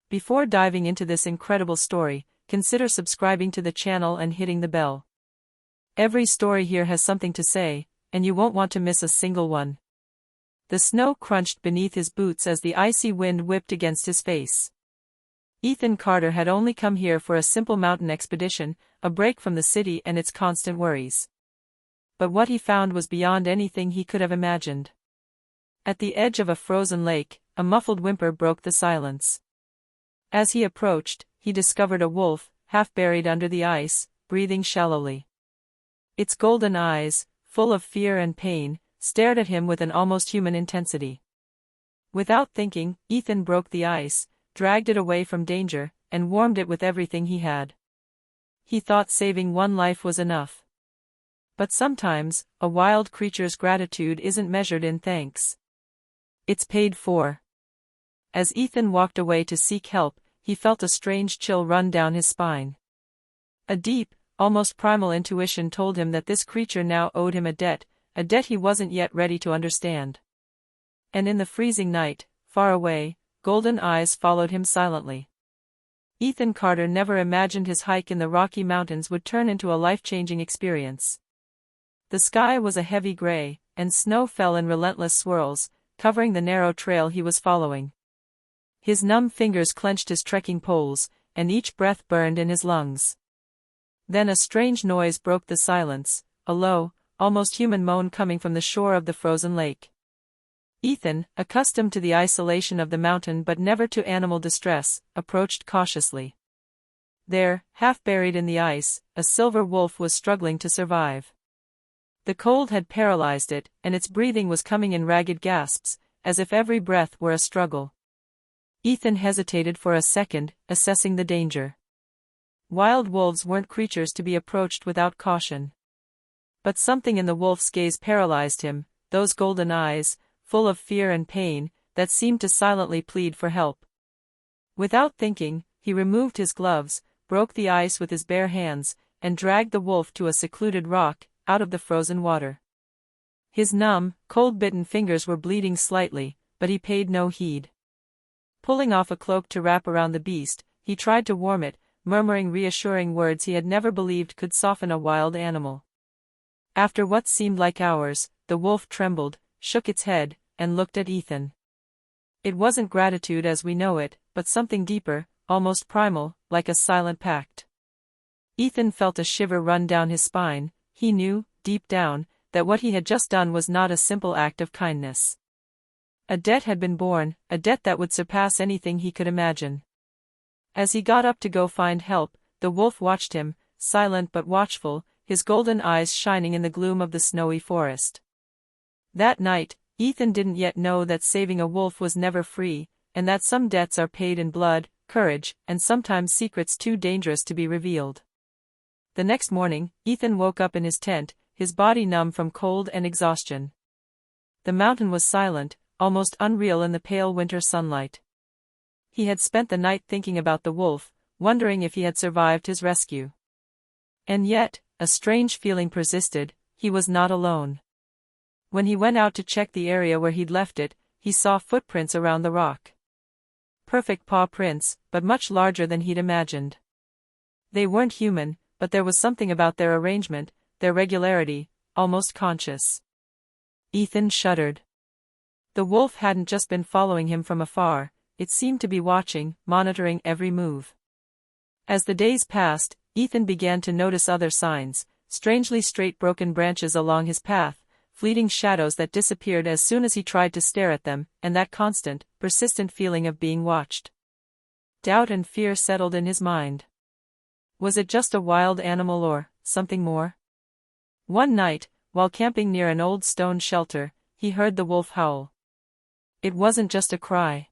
Before diving into this incredible story, consider subscribing to the channel and hitting the bell. Every story here has something to say, and you won't want to miss a single one. The snow crunched beneath his boots as the icy wind whipped against his face. Ethan Carter had only come here for a simple mountain expedition, a break from the city and its constant worries. But what he found was beyond anything he could have imagined. At the edge of a frozen lake, a muffled whimper broke the silence. As he approached, he discovered a wolf, half buried under the ice, breathing shallowly. Its golden eyes, full of fear and pain, stared at him with an almost human intensity. Without thinking, Ethan broke the ice, dragged it away from danger, and warmed it with everything he had. He thought saving one life was enough. But sometimes, a wild creature's gratitude isn't measured in thanks. It's paid for. As Ethan walked away to seek help, he felt a strange chill run down his spine. A deep, almost primal intuition told him that this creature now owed him a debt he wasn't yet ready to understand. And in the freezing night, far away, golden eyes followed him silently. Ethan Carter never imagined his hike in the Rocky Mountains would turn into a life-changing experience. The sky was a heavy gray, and snow fell in relentless swirls, covering the narrow trail he was following. His numb fingers clenched his trekking poles, and each breath burned in his lungs. Then a strange noise broke the silence, a low, almost human moan coming from the shore of the frozen lake. Ethan, accustomed to the isolation of the mountain but never to animal distress, approached cautiously. There, half buried in the ice, a silver wolf was struggling to survive. The cold had paralyzed it, and its breathing was coming in ragged gasps, as if every breath were a struggle. Ethan hesitated for a second, assessing the danger. Wild wolves weren't creatures to be approached without caution. But something in the wolf's gaze paralyzed him, those golden eyes, full of fear and pain, that seemed to silently plead for help. Without thinking, he removed his gloves, broke the ice with his bare hands, and dragged the wolf to a secluded rock, out of the frozen water. His numb, cold-bitten fingers were bleeding slightly, but he paid no heed. Pulling off a cloak to wrap around the beast, he tried to warm it, murmuring reassuring words he had never believed could soften a wild animal. After what seemed like hours, the wolf trembled, shook its head, and looked at Ethan. It wasn't gratitude as we know it, but something deeper, almost primal, like a silent pact. Ethan felt a shiver run down his spine. He knew, deep down, that what he had just done was not a simple act of kindness. A debt had been borne, a debt that would surpass anything he could imagine. As he got up to go find help, the wolf watched him, silent but watchful, his golden eyes shining in the gloom of the snowy forest. That night, Ethan didn't yet know that saving a wolf was never free, and that some debts are paid in blood, courage, and sometimes secrets too dangerous to be revealed. The next morning, Ethan woke up in his tent, his body numb from cold and exhaustion. The mountain was silent, almost unreal in the pale winter sunlight. He had spent the night thinking about the wolf, wondering if he had survived his rescue. And yet, a strange feeling persisted, he was not alone. When he went out to check the area where he'd left it, he saw footprints around the rock. Perfect paw prints, but much larger than he'd imagined. They weren't human, but there was something about their arrangement, their regularity, almost conscious. Ethan shuddered. The wolf hadn't just been following him from afar, it seemed to be watching, monitoring every move. As the days passed, Ethan began to notice other signs, strangely straight broken branches along his path, fleeting shadows that disappeared as soon as he tried to stare at them, and that constant, persistent feeling of being watched. Doubt and fear settled in his mind. Was it just a wild animal or something more? One night, while camping near an old stone shelter, he heard the wolf howl. It wasn't just a cry.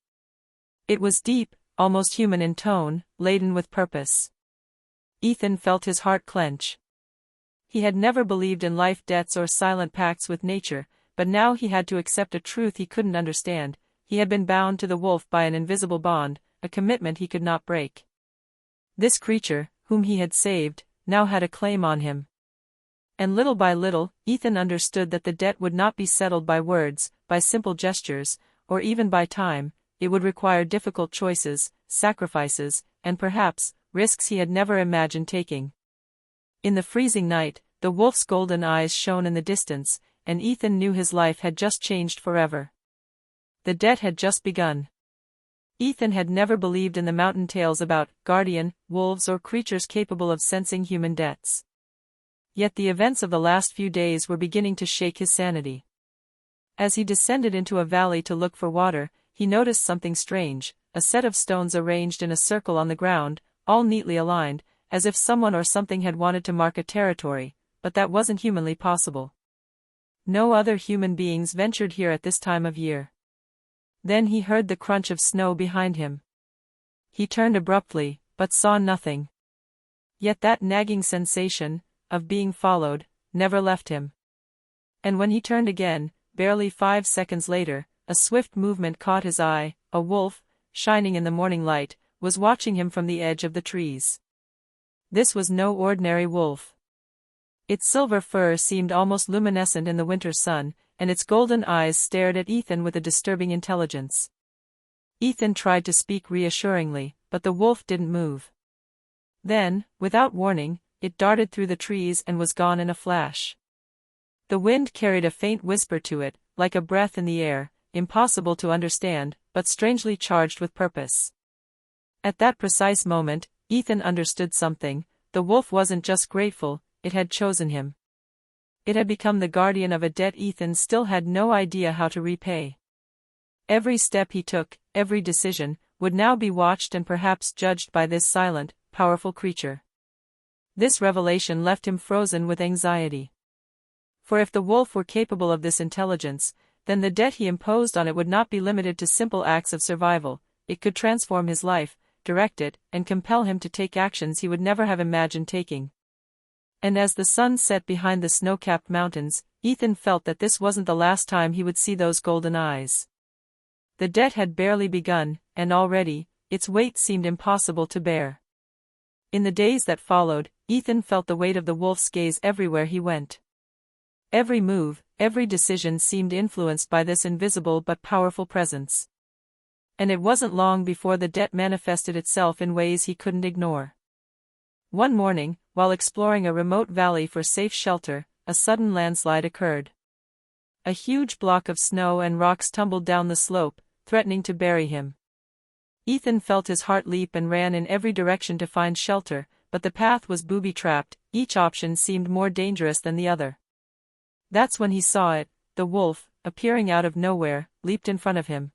It was deep, almost human in tone, laden with purpose. Ethan felt his heart clench. He had never believed in life debts or silent pacts with nature, but now he had to accept a truth he couldn't understand. He had been bound to the wolf by an invisible bond, a commitment he could not break. This creature, whom he had saved, now had a claim on him. And little by little, Ethan understood that the debt would not be settled by words, by simple gestures, or even by time. It would require difficult choices, sacrifices, and perhaps, risks he had never imagined taking. In the freezing night, the wolf's golden eyes shone in the distance, and Ethan knew his life had just changed forever. The debt had just begun. Ethan had never believed in the mountain tales about guardian wolves or creatures capable of sensing human debts. Yet the events of the last few days were beginning to shake his sanity. As he descended into a valley to look for water, he noticed something strange: a set of stones arranged in a circle on the ground, all neatly aligned, as if someone or something had wanted to mark a territory, but that wasn't humanly possible. No other human beings ventured here at this time of year. Then he heard the crunch of snow behind him. He turned abruptly, but saw nothing. Yet that nagging sensation, of being followed, never left him. And when he turned again, barely 5 seconds later, a swift movement caught his eye. A wolf, shining in the morning light, was watching him from the edge of the trees. This was no ordinary wolf. Its silver fur seemed almost luminescent in the winter sun, and its golden eyes stared at Ethan with a disturbing intelligence. Ethan tried to speak reassuringly, but the wolf didn't move. Then, without warning, it darted through the trees and was gone in a flash. The wind carried a faint whisper to it, like a breath in the air, impossible to understand, but strangely charged with purpose. At that precise moment, Ethan understood something. The wolf wasn't just grateful, it had chosen him. It had become the guardian of a debt Ethan still had no idea how to repay. Every step he took, every decision, would now be watched and perhaps judged by this silent, powerful creature. This revelation left him frozen with anxiety. For if the wolf were capable of this intelligence, then the debt he imposed on it would not be limited to simple acts of survival. It could transform his life, direct it, and compel him to take actions he would never have imagined taking. And as the sun set behind the snow-capped mountains, Ethan felt that this wasn't the last time he would see those golden eyes. The debt had barely begun, and already, its weight seemed impossible to bear. In the days that followed, Ethan felt the weight of the wolf's gaze everywhere he went. Every move, every decision seemed influenced by this invisible but powerful presence. And it wasn't long before the debt manifested itself in ways he couldn't ignore. One morning, while exploring a remote valley for safe shelter, a sudden landslide occurred. A huge block of snow and rocks tumbled down the slope, threatening to bury him. Ethan felt his heart leap and ran in every direction to find shelter, but the path was booby-trapped. Each option seemed more dangerous than the other. That's when he saw it. The wolf, appearing out of nowhere, leaped in front of him.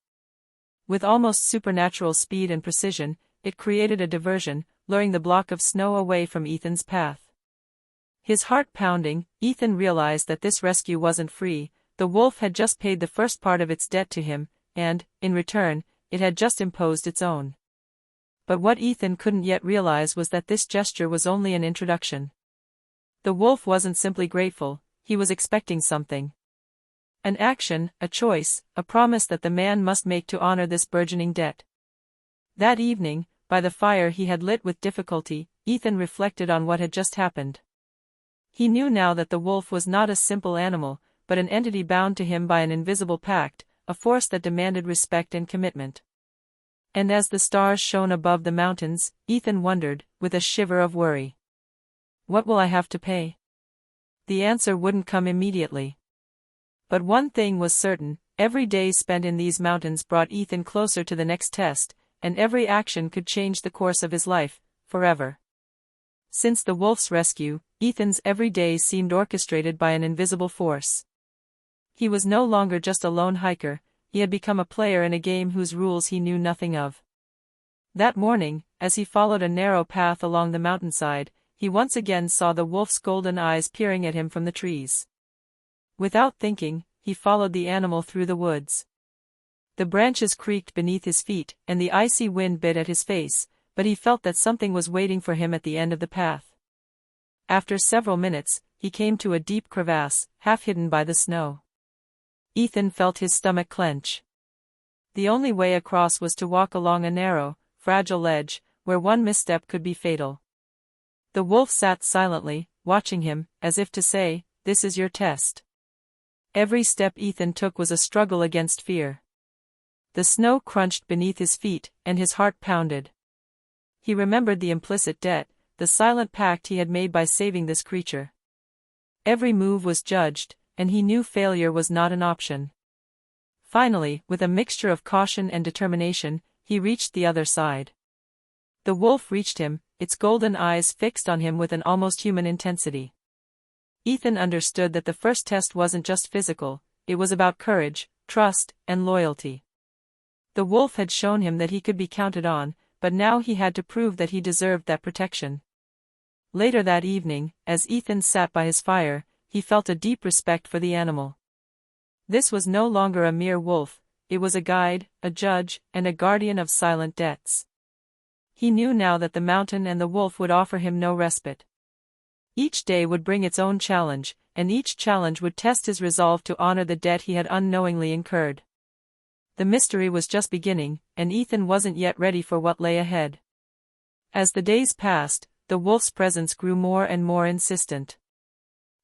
With almost supernatural speed and precision, it created a diversion, luring the block of snow away from Ethan's path. His heart pounding, Ethan realized that this rescue wasn't free. The wolf had just paid the first part of its debt to him, and, in return, it had just imposed its own. But what Ethan couldn't yet realize was that this gesture was only an introduction. The wolf wasn't simply grateful, he was expecting something. An action, a choice, a promise that the man must make to honor this burgeoning debt. That evening, by the fire he had lit with difficulty, Ethan reflected on what had just happened. He knew now that the wolf was not a simple animal, but an entity bound to him by an invisible pact, a force that demanded respect and commitment. And as the stars shone above the mountains, Ethan wondered, with a shiver of worry. What will I have to pay? The answer wouldn't come immediately. But one thing was certain: every day spent in these mountains brought Ethan closer to the next test, and every action could change the course of his life, forever. Since the wolf's rescue, Ethan's every day seemed orchestrated by an invisible force. He was no longer just a lone hiker, he had become a player in a game whose rules he knew nothing of. That morning, as he followed a narrow path along the mountainside, he once again saw the wolf's golden eyes peering at him from the trees. Without thinking, he followed the animal through the woods. The branches creaked beneath his feet, and the icy wind bit at his face, but he felt that something was waiting for him at the end of the path. After several minutes, he came to a deep crevasse, half hidden by the snow. Ethan felt his stomach clench. The only way across was to walk along a narrow, fragile ledge, where one misstep could be fatal. The wolf sat silently, watching him, as if to say, "This is your test." Every step Ethan took was a struggle against fear. The snow crunched beneath his feet, and his heart pounded. He remembered the implicit debt, the silent pact he had made by saving this creature. Every move was judged, and he knew failure was not an option. Finally, with a mixture of caution and determination, he reached the other side. The wolf reached him, its golden eyes fixed on him with an almost human intensity. Ethan understood that the first test wasn't just physical, it was about courage, trust, and loyalty. The wolf had shown him that he could be counted on, but now he had to prove that he deserved that protection. Later that evening, as Ethan sat by his fire, he felt a deep respect for the animal. This was no longer a mere wolf, it was a guide, a judge, and a guardian of silent debts. He knew now that the mountain and the wolf would offer him no respite. Each day would bring its own challenge, and each challenge would test his resolve to honor the debt he had unknowingly incurred. The mystery was just beginning, and Ethan wasn't yet ready for what lay ahead. As the days passed, the wolf's presence grew more and more insistent.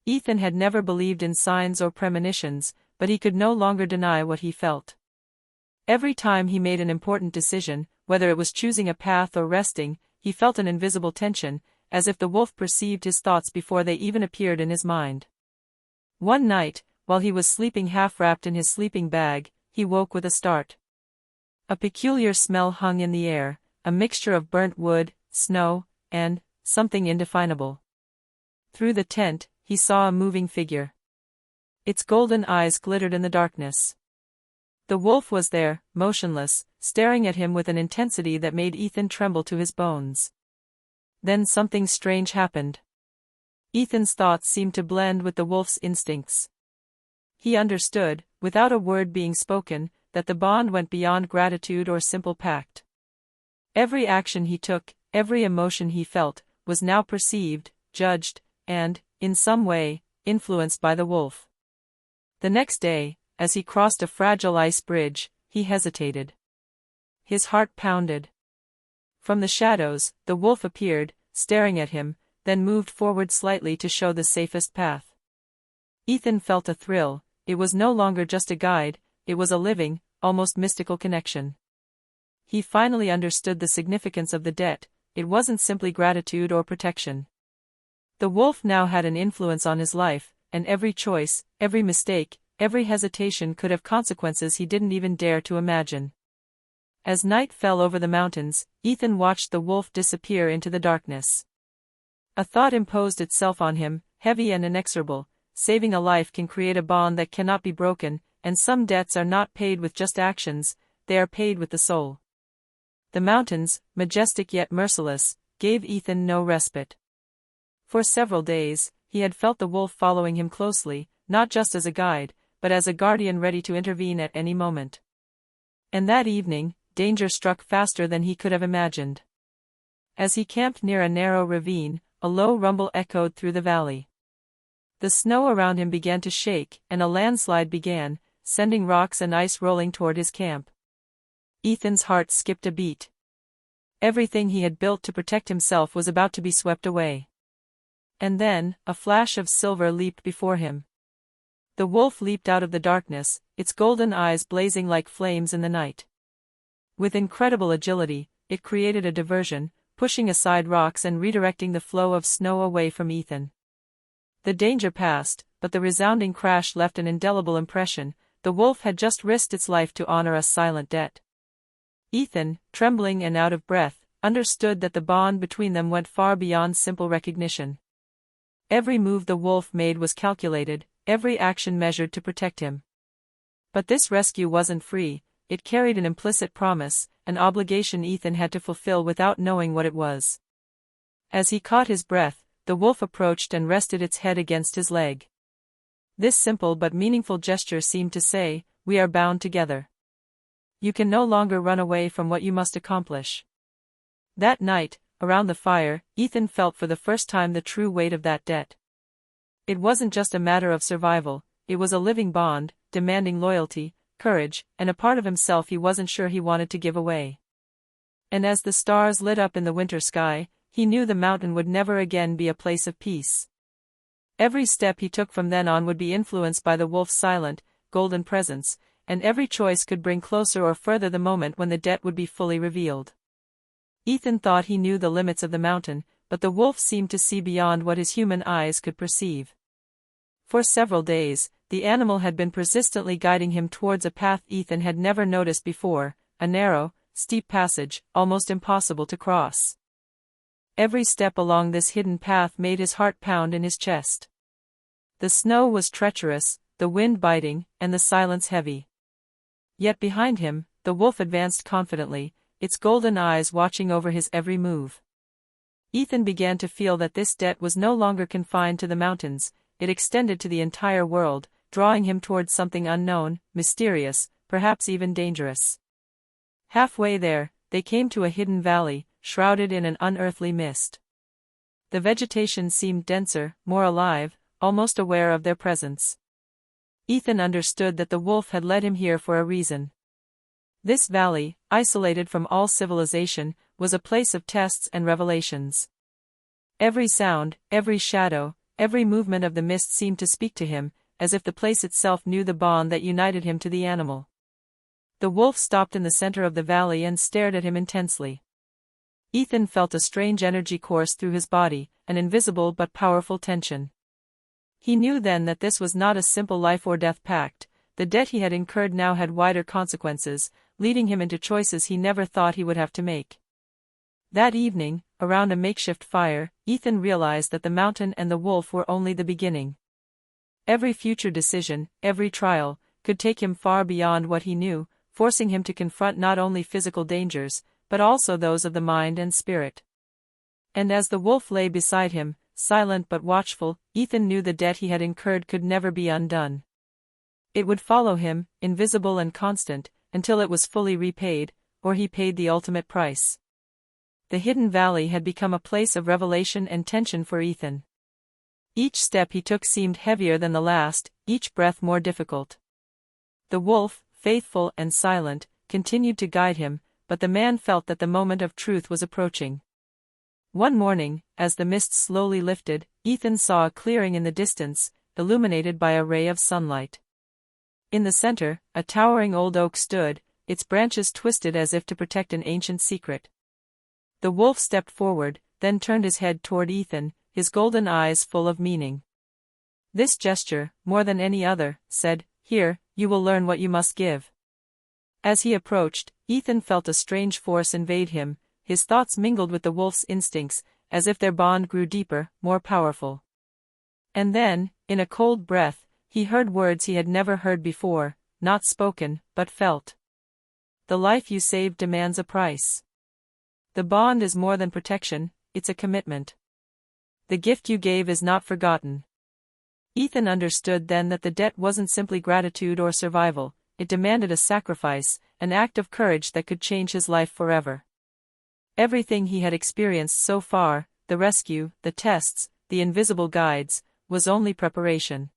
Ethan had never believed in signs or premonitions, but he could no longer deny what he felt. Every time he made an important decision, whether it was choosing a path or resting, he felt an invisible tension, as if the wolf perceived his thoughts before they even appeared in his mind. One night, while he was sleeping half-wrapped in his sleeping bag, he woke with a start. A peculiar smell hung in the air, a mixture of burnt wood, snow, and something indefinable. Through the tent, he saw a moving figure. Its golden eyes glittered in the darkness. The wolf was there, motionless, staring at him with an intensity that made Ethan tremble to his bones. Then something strange happened. Ethan's thoughts seemed to blend with the wolf's instincts. He understood, without a word being spoken, that the bond went beyond gratitude or simple pact. Every action he took, every emotion he felt, was now perceived, judged, and, in some way, influenced by the wolf. The next day, as he crossed a fragile ice bridge, he hesitated. His heart pounded. From the shadows, the wolf appeared, staring at him, then moved forward slightly to show the safest path. Ethan felt a thrill. It was no longer just a guide, it was a living, almost mystical connection. He finally understood the significance of the debt, it wasn't simply gratitude or protection. The wolf now had an influence on his life, and every choice, every mistake, every hesitation could have consequences he didn't even dare to imagine. As night fell over the mountains, Ethan watched the wolf disappear into the darkness. A thought imposed itself on him, heavy and inexorable: saving a life can create a bond that cannot be broken, and some debts are not paid with just actions, they are paid with the soul. The mountains, majestic yet merciless, gave Ethan no respite. For several days, he had felt the wolf following him closely, not just as a guide, but as a guardian ready to intervene at any moment. And that evening, danger struck faster than he could have imagined. As he camped near a narrow ravine, a low rumble echoed through the valley. The snow around him began to shake, and a landslide began, sending rocks and ice rolling toward his camp. Ethan's heart skipped a beat. Everything he had built to protect himself was about to be swept away. And then, a flash of silver leaped before him. The wolf leaped out of the darkness, its golden eyes blazing like flames in the night. With incredible agility, it created a diversion, pushing aside rocks and redirecting the flow of snow away from Ethan. The danger passed, but the resounding crash left an indelible impression. The wolf had just risked its life to honor a silent debt. Ethan, trembling and out of breath, understood that the bond between them went far beyond simple recognition. Every move the wolf made was calculated, every action measured to protect him. But this rescue wasn't free, it carried an implicit promise, an obligation Ethan had to fulfill without knowing what it was. As he caught his breath, the wolf approached and rested its head against his leg. This simple but meaningful gesture seemed to say, "We are bound together. You can no longer run away from what you must accomplish." That night, around the fire, Ethan felt for the first time the true weight of that debt. It wasn't just a matter of survival, it was a living bond, demanding loyalty, courage, and a part of himself he wasn't sure he wanted to give away. And as the stars lit up in the winter sky, he knew the mountain would never again be a place of peace. Every step he took from then on would be influenced by the wolf's silent, golden presence, and every choice could bring closer or further the moment when the debt would be fully revealed. Ethan thought he knew the limits of the mountain, but the wolf seemed to see beyond what his human eyes could perceive. For several days, the animal had been persistently guiding him towards a path Ethan had never noticed before, a narrow, steep passage, almost impossible to cross. Every step along this hidden path made his heart pound in his chest. The snow was treacherous, the wind biting, and the silence heavy. Yet behind him, the wolf advanced confidently, its golden eyes watching over his every move. Ethan began to feel that this debt was no longer confined to the mountains, it extended to the entire world, drawing him towards something unknown, mysterious, perhaps even dangerous. Halfway there, they came to a hidden valley, shrouded in an unearthly mist. The vegetation seemed denser, more alive, almost aware of their presence. Ethan understood that the wolf had led him here for a reason. This valley, isolated from all civilization, was a place of tests and revelations. Every sound, every shadow, every movement of the mist seemed to speak to him, as if the place itself knew the bond that united him to the animal. The wolf stopped in the center of the valley and stared at him intensely. Ethan felt a strange energy course through his body, an invisible but powerful tension. He knew then that this was not a simple life-or-death pact. The debt he had incurred now had wider consequences, leading him into choices he never thought he would have to make. That evening, around a makeshift fire, Ethan realized that the mountain and the wolf were only the beginning. Every future decision, every trial, could take him far beyond what he knew, forcing him to confront not only physical dangers, but also those of the mind and spirit. And as the wolf lay beside him, silent but watchful, Ethan knew the debt he had incurred could never be undone. It would follow him, invisible and constant, until it was fully repaid, or he paid the ultimate price. The hidden valley had become a place of revelation and tension for Ethan. Each step he took seemed heavier than the last, each breath more difficult. The wolf, faithful and silent, continued to guide him, but the man felt that the moment of truth was approaching. One morning, as the mist slowly lifted, Ethan saw a clearing in the distance, illuminated by a ray of sunlight. In the center, a towering old oak stood, its branches twisted as if to protect an ancient secret. The wolf stepped forward, then turned his head toward Ethan, his golden eyes full of meaning. This gesture, more than any other, said, "Here, you will learn what you must give." As he approached, Ethan felt a strange force invade him, his thoughts mingled with the wolf's instincts, as if their bond grew deeper, more powerful. And then, in a cold breath, he heard words he had never heard before, not spoken, but felt. "The life you saved demands a price. The bond is more than protection, it's a commitment. The gift you gave is not forgotten." Ethan understood then that the debt wasn't simply gratitude or survival, it demanded a sacrifice, an act of courage that could change his life forever. Everything he had experienced so far, the rescue, the tests, the invisible guides, was only preparation.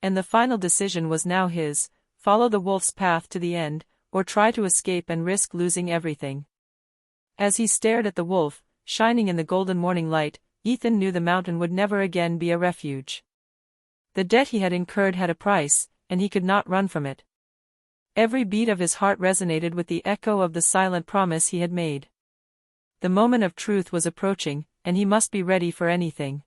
And the final decision was now his: follow the wolf's path to the end, or try to escape and risk losing everything. As he stared at the wolf, shining in the golden morning light, Ethan knew the mountain would never again be a refuge. The debt he had incurred had a price, and he could not run from it. Every beat of his heart resonated with the echo of the silent promise he had made. The moment of truth was approaching, and he must be ready for anything.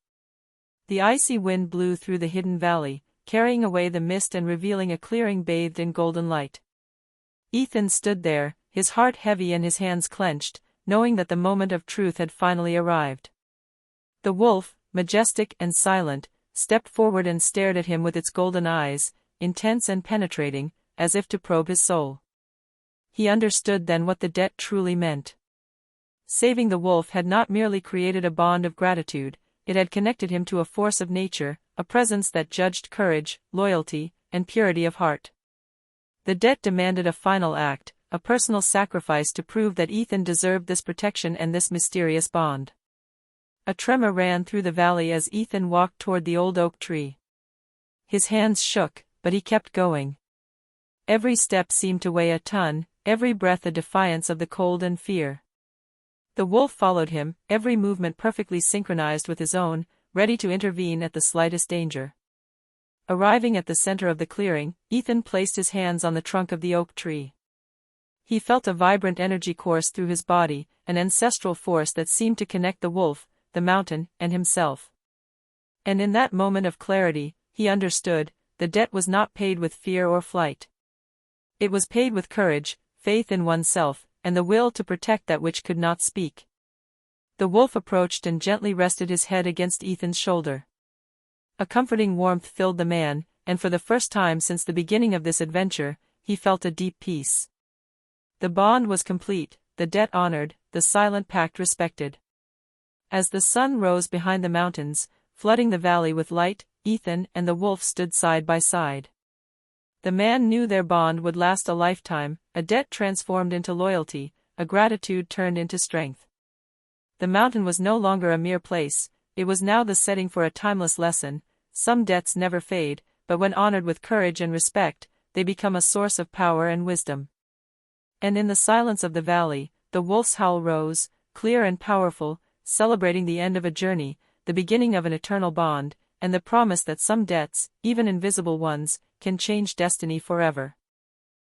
The icy wind blew through the hidden valley, carrying away the mist and revealing a clearing bathed in golden light. Ethan stood there, his heart heavy and his hands clenched, knowing that the moment of truth had finally arrived. The wolf, majestic and silent, stepped forward and stared at him with its golden eyes, intense and penetrating, as if to probe his soul. He understood then what the debt truly meant. Saving the wolf had not merely created a bond of gratitude, it had connected him to a force of nature, a presence that judged courage, loyalty, and purity of heart. The debt demanded a final act, a personal sacrifice to prove that Ethan deserved this protection and this mysterious bond. A tremor ran through the valley as Ethan walked toward the old oak tree. His hands shook, but he kept going. Every step seemed to weigh a ton, every breath a defiance of the cold and fear. The wolf followed him, every movement perfectly synchronized with his own, ready to intervene at the slightest danger. Arriving at the center of the clearing, Ethan placed his hands on the trunk of the oak tree. He felt a vibrant energy course through his body, an ancestral force that seemed to connect the wolf, the mountain, and himself. And in that moment of clarity, he understood, the debt was not paid with fear or flight. It was paid with courage, faith in oneself, and the will to protect that which could not speak. The wolf approached and gently rested his head against Ethan's shoulder. A comforting warmth filled the man, and for the first time since the beginning of this adventure, he felt a deep peace. The bond was complete, the debt honored, the silent pact respected. As the sun rose behind the mountains, flooding the valley with light, Ethan and the wolf stood side by side. The man knew their bond would last a lifetime, a debt transformed into loyalty, a gratitude turned into strength. The mountain was no longer a mere place, it was now the setting for a timeless lesson. Some debts never fade, but when honored with courage and respect, they become a source of power and wisdom. And in the silence of the valley, the wolf's howl rose, clear and powerful, celebrating the end of a journey, the beginning of an eternal bond, and the promise that some debts, even invisible ones, can change destiny forever.